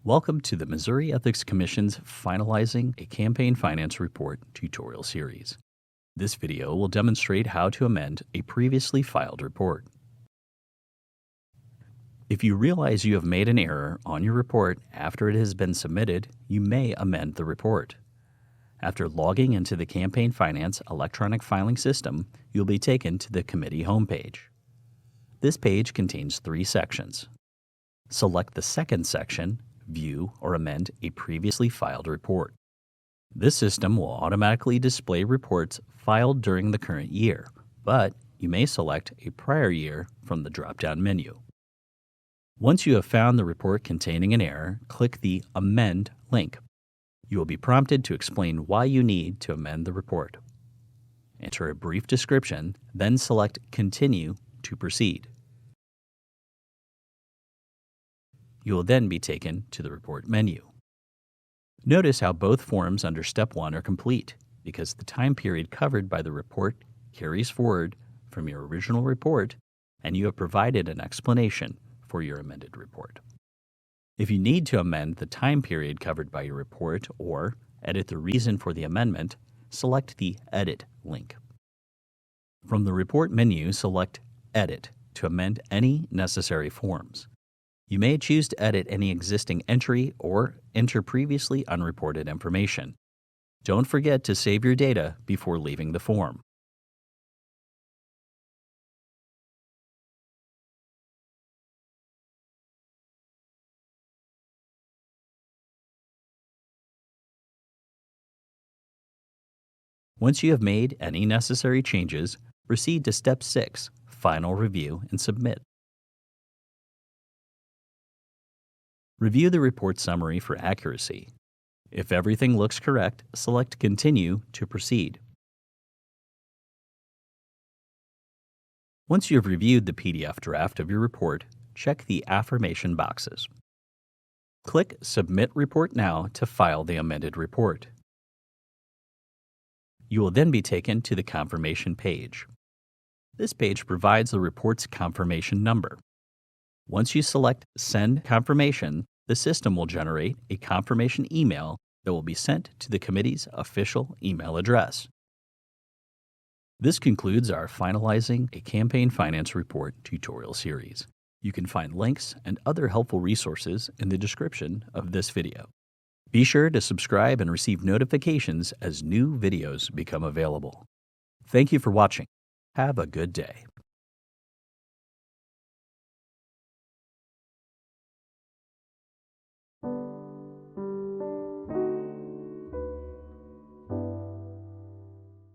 Welcome to the Missouri Ethics Commission's Finalizing a Campaign Finance Report tutorial series. This video will demonstrate how to amend a previously filed report. If you realize you have made an error on your report after it has been submitted, you may amend the report. After logging into the Campaign Finance electronic filing system, you'll be taken to the committee homepage. This page contains 3 sections. Select the second section, View or amend a previously filed report. This system will automatically display reports filed during the current year, but you may select a prior year from the drop-down menu. Once you have found the report containing an error, click the Amend link. You will be prompted to explain why you need to amend the report. Enter a brief description, then select Continue to proceed. You will then be taken to the Report menu. Notice how both forms under Step 1 are complete because the time period covered by the report carries forward from your original report and you have provided an explanation for your amended report. If you need to amend the time period covered by your report or edit the reason for the amendment, select the Edit link. From the Report menu, select Edit to amend any necessary forms. You may choose to edit any existing entry or enter previously unreported information. Don't forget to save your data before leaving the form. Once you have made any necessary changes, proceed to Step 6, Final Review and Submit. Review the report summary for accuracy. If everything looks correct, select Continue to proceed. Once you have reviewed the PDF draft of your report, check the affirmation boxes. Click Submit Report Now to file the amended report. You will then be taken to the confirmation page. This page provides the report's confirmation number. Once you select Send Confirmation, the system will generate a confirmation email that will be sent to the committee's official email address. This concludes our Finalizing a Campaign Finance Report tutorial series. You can find links and other helpful resources in the description of this video. Be sure to subscribe and receive notifications as new videos become available. Thank you for watching. Have a good day.